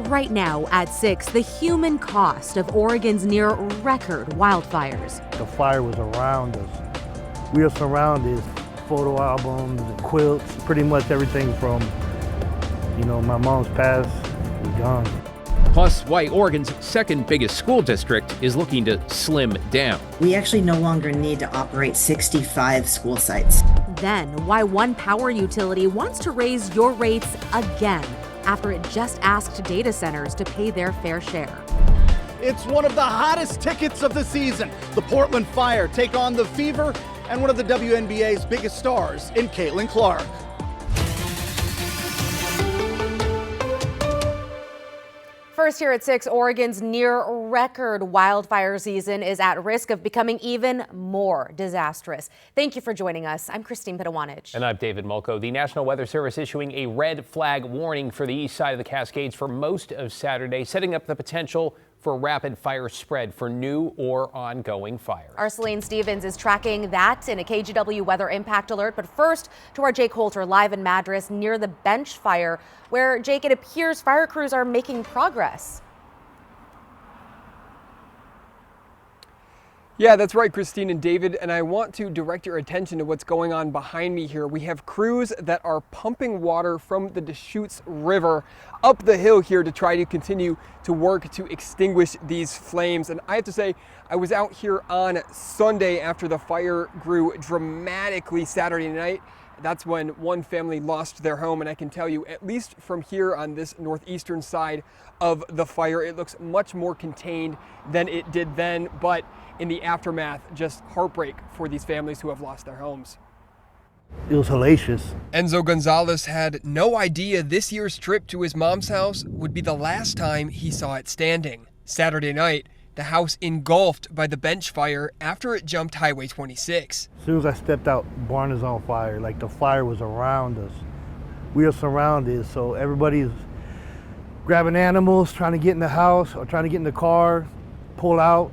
Right now at 6, the human cost of Oregon's near record wildfires. The fire was around us. We are surrounded. Photo albums and quilts, pretty much everything from, my mom's past is gone. Plus, why Oregon's second biggest school district is looking to slim down. We actually no longer need to operate 65 school sites. Then, why one power utility wants to raise your rates again after it just asked data centers to pay their fair share. It's one of the hottest tickets of the season. The Portland Fire take on the Fever and one of the WNBA's biggest stars in Caitlin Clark. First here at 6, Oregon's near-record wildfire season is at risk of becoming even more disastrous. Thank you for joining us. I'm Christine Pitawanich. And I'm David Mulco. The National Weather Service issuing a red flag warning for the east side of the Cascades for most of Saturday, setting up the potential for rapid fire spread for new or ongoing fires. Our Celine Stevens is tracking that in a KGW weather impact alert. But first to our Jake Holter live in Madras near the bench fire, where, Jake, it appears fire crews are making progress. Yeah, that's right, Christine and David, and I want to direct your attention to what's going on behind me here. We have crews that are pumping water from the Deschutes River up the hill here to try to continue to work to extinguish these flames. And I have to say, I was out here on Sunday after the fire grew dramatically Saturday night. That's when one family lost their home, and I can tell you, at least from here on this northeastern side of the fire, it looks much more contained than it did then, but in the aftermath, just heartbreak for these families who have lost their homes. It was hellacious. Enzo Gonzalez had no idea this year's trip to his mom's house would be the last time he saw it standing. Saturday night, the house engulfed by the bench fire after it jumped Highway 26. As soon as I stepped out, barn is on fire. Like the fire was around us. We are surrounded, so everybody's grabbing animals, trying to get in the house or trying to get in the car, pull out.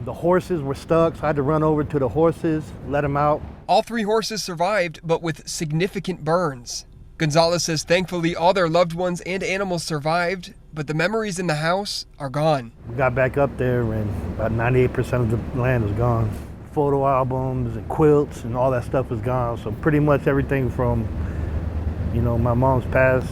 The horses were stuck, so I had to run over to the horses, let them out. All 3 horses survived, but with significant burns. Gonzalez says thankfully all their loved ones and animals survived, but the memories in the house are gone. We got back up there and about 98% of the land was gone. Photo albums and quilts and all that stuff was gone. So pretty much everything from, my mom's past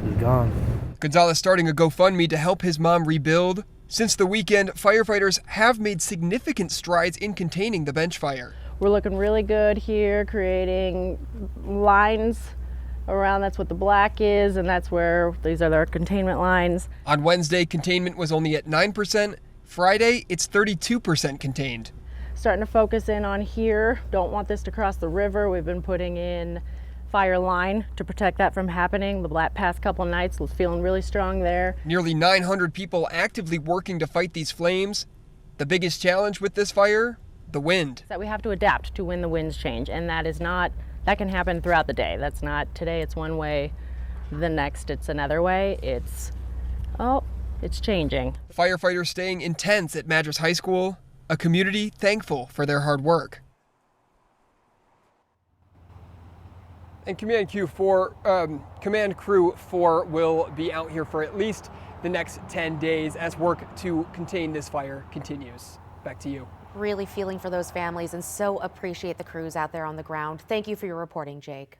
is gone. Gonzalez starting a GoFundMe to help his mom rebuild. Since the weekend, firefighters have made significant strides in containing the bench fire. We're looking really good here, creating lines around. That's what the black is, and that's where these are their containment lines. On Wednesday, containment was only at 9%. Friday, it's 32% contained. Starting to focus in on here. Don't want this to cross the river. We've been putting in fire line to protect that from happening. The past couple nights was feeling really strong there. Nearly 900 people actively working to fight these flames. The biggest challenge with this fire, the wind. That we have to adapt to when the winds change, and that can happen throughout the day. That's not today it's one way, the next it's another way. It's changing. Firefighters staying intense at Madras High School, a community thankful for their hard work. And Command Crew 4 will be out here for at least the next 10 days as work to contain this fire continues. Back to you. Really feeling for those families and so appreciate the crews out there on the ground. Thank you for your reporting, Jake.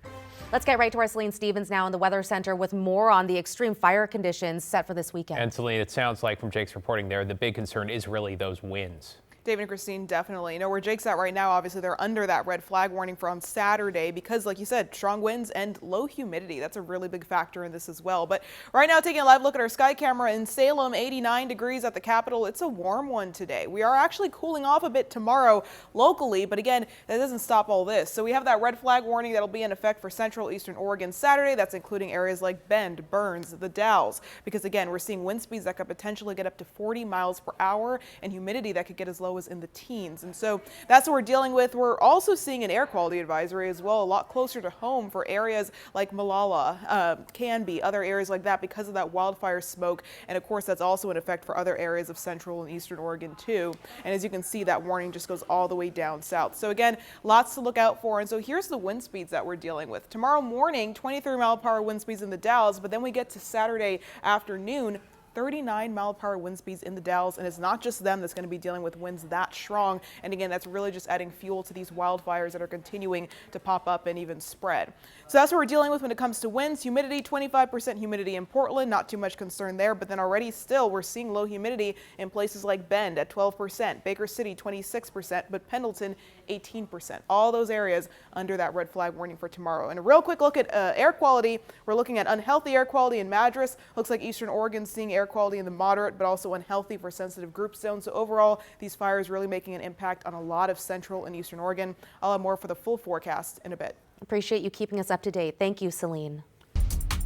Let's get right to our Celine Stevens now in the Weather Center with more on the extreme fire conditions set for this weekend. And Celine, it sounds like from Jake's reporting there, the big concern is really those winds. David and Christine, definitely. Where Jake's at right now, obviously they're under that red flag warning from Saturday because, like you said, strong winds and low humidity. That's a really big factor in this as well. But right now, taking a live look at our sky camera in Salem, 89 degrees at the Capitol. It's a warm one today. We are actually cooling off a bit tomorrow locally, but again, that doesn't stop all this. So we have that red flag warning that'll be in effect for central eastern Oregon Saturday. That's including areas like Bend, Burns, the Dalles, because again, we're seeing wind speeds that could potentially get up to 40 miles per hour and humidity that could get as low low as in the teens. And so that's what we're dealing with. We're also seeing an air quality advisory as well, a lot closer to home for areas like Malala, Canby, other areas like that because of that wildfire smoke. And of course, that's also in effect for other areas of central and eastern Oregon too. And as you can see, that warning just goes all the way down south. So again, lots to look out for. And so here's the wind speeds that we're dealing with. Tomorrow morning, 23-mile-per-hour wind speeds in the Dalles, but then we get to Saturday afternoon, 39-mile-per-hour wind speeds in the Dalles, and it's not just them that's going to be dealing with winds that strong. And again, that's really just adding fuel to these wildfires that are continuing to pop up and even spread. So that's what we're dealing with when it comes to winds. Humidity, 25% humidity in Portland, not too much concern there, but then already still we're seeing low humidity in places like Bend at 12%, Baker City 26%, but Pendleton 18%. All those areas under that red flag warning for tomorrow. And a real quick look at air quality. We're looking at unhealthy air quality in Madras. Looks like Eastern Oregon seeing air quality in the moderate, but also unhealthy for sensitive group zones. So overall, these fires really making an impact on a lot of central and eastern Oregon. I'll have more for the full forecast in a bit. Appreciate you keeping us up to date. Thank you, Celine.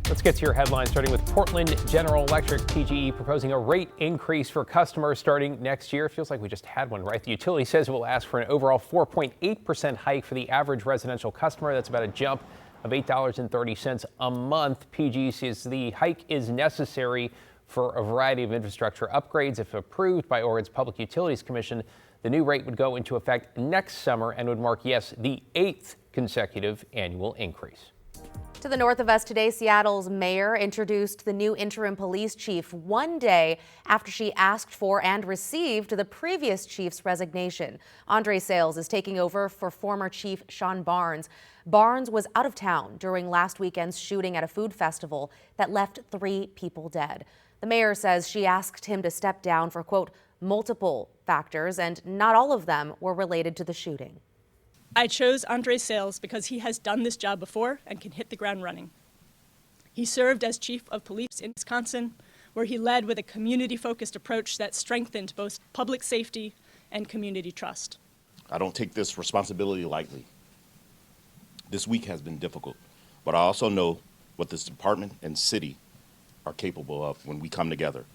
Let's get to your headlines, starting with Portland General Electric, PGE, proposing a rate increase for customers starting next year. Feels like we just had one, right? The utility says it will ask for an overall 4.8% hike for the average residential customer. That's about a jump of $8.30 a month. PGE says the hike is necessary for a variety of infrastructure upgrades. If approved by Oregon's Public Utilities Commission, the new rate would go into effect next summer and would mark, yes, the 8th consecutive annual increase. To the north of us today, Seattle's mayor introduced the new interim police chief one day after she asked for and received the previous chief's resignation. Andre Sales is taking over for former chief Sean Barnes. Barnes was out of town during last weekend's shooting at a food festival that left 3 people dead. The mayor says she asked him to step down for, quote, multiple factors, and not all of them were related to the shooting. I chose Andre Sales because he has done this job before and can hit the ground running. He served as chief of police in Wisconsin, where he led with a community-focused approach that strengthened both public safety and community trust. I don't take this responsibility lightly. This week has been difficult, but I also know what this department and city are capable of when we come together.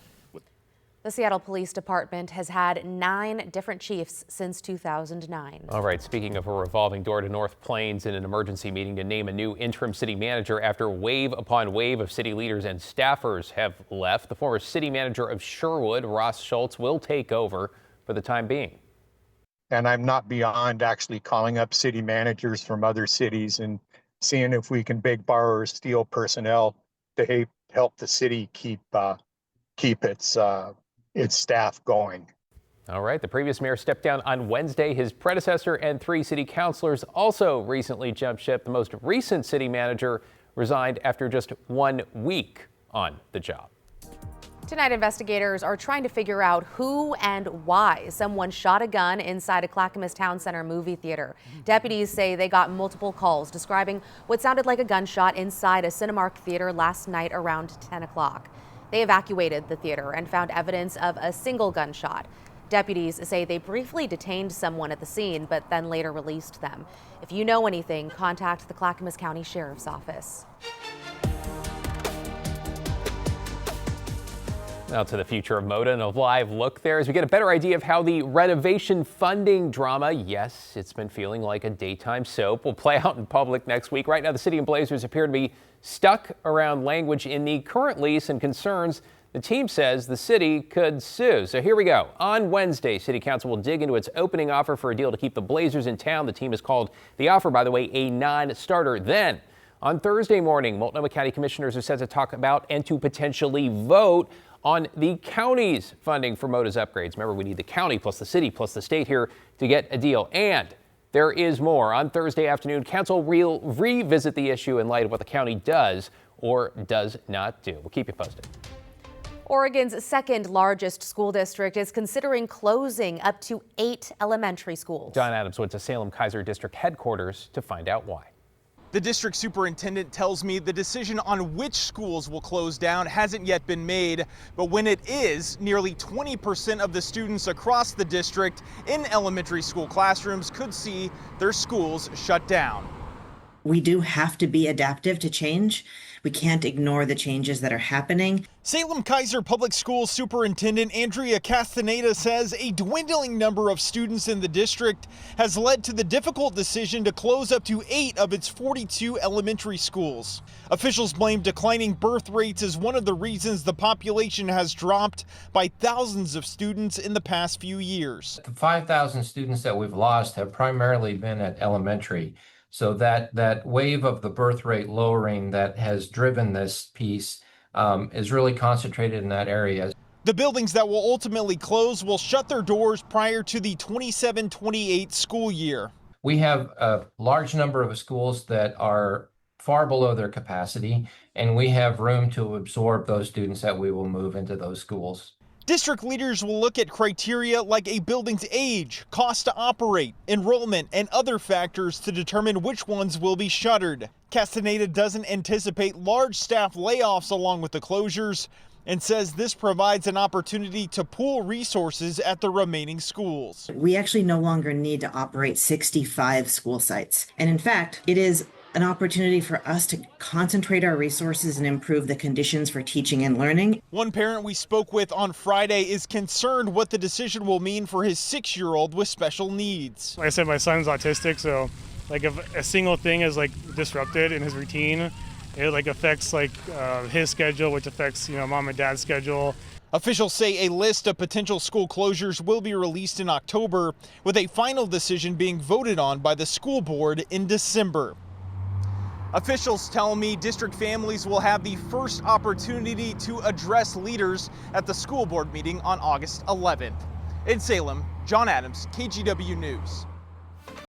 The Seattle Police Department has had 9 different chiefs since 2009. All right, speaking of a revolving door to North Plains in an emergency meeting to name a new interim city manager after wave upon wave of city leaders and staffers have left, the former city manager of Sherwood, Ross Schultz, will take over for the time being. And I'm not beyond actually calling up city managers from other cities and seeing if we can beg, borrow, or steal personnel to help the city keep its staff going. All right, the previous mayor stepped down on Wednesday. His predecessor and 3 city councilors also recently jumped ship. The most recent city manager resigned after just 1 week on the job. Tonight, investigators are trying to figure out who and why someone shot a gun inside a Clackamas Town Center movie theater. Deputies say they got multiple calls describing what sounded like a gunshot inside a Cinemark theater last night around 10 o'clock. They evacuated the theater and found evidence of a single gunshot. Deputies say they briefly detained someone at the scene, but then later released them. If you know anything, contact the Clackamas County Sheriff's Office. Now to the future of Moda and a live look there as we get a better idea of how the renovation funding drama, yes, it's been feeling like a daytime soap, will play out in public next week. Right now, the city and Blazers appear to be stuck around language in the current lease and concerns the team says the city could sue. So here we go. On Wednesday, City Council will dig into its opening offer for a deal to keep the Blazers in town. The team has called the offer, by the way, a non-starter. Then on Thursday morning, Multnomah County Commissioners are set to talk about and to potentially vote on the county's funding for Moda's upgrades. Remember, we need the county plus the city plus the state here to get a deal. And there is more. On Thursday afternoon, council will revisit the issue in light of what the county does or does not do. We'll keep you posted. Oregon's second largest school district is considering closing up to 8 elementary schools. Don Adams went to Salem-Keizer District headquarters to find out why. The district superintendent tells me the decision on which schools will close down hasn't yet been made, but when it is, nearly 20% of the students across the district in elementary school classrooms could see their schools shut down. We do have to be adaptive to change, We can't ignore the changes that are happening. Salem-Keizer Public Schools Superintendent Andrea Castaneda says a dwindling number of students in the district has led to the difficult decision to close up to 8 of its 42 elementary schools. Officials blame declining birth rates as one of the reasons the population has dropped by thousands of students in the past few years. The 5,000 students that we've lost have primarily been at elementary. So that wave of the birth rate lowering that has driven this piece is really concentrated in that area. The buildings that will ultimately close will shut their doors prior to the 27-28 school year. We have a large number of schools that are far below their capacity, and we have room to absorb those students that we will move into those schools. District leaders will look at criteria like a building's age, cost to operate, enrollment, and other factors to determine which ones will be shuttered. Castaneda doesn't anticipate large staff layoffs along with the closures and says this provides an opportunity to pool resources at the remaining schools. We actually no longer need to operate 65 school sites. And in fact, it is an opportunity for us to concentrate our resources and improve the conditions for teaching and learning. One parent we spoke with on Friday is concerned what the decision will mean for his 6-year-old with special needs. Like I said, my son's autistic, so like if a single thing is like disrupted in his routine, it like affects like his schedule, which affects mom and dad's schedule. Officials say a list of potential school closures will be released in October, with a final decision being voted on by the school board in December. Officials tell me district families will have the first opportunity to address leaders at the school board meeting on August 11th. In Salem, John Adams, KGW News.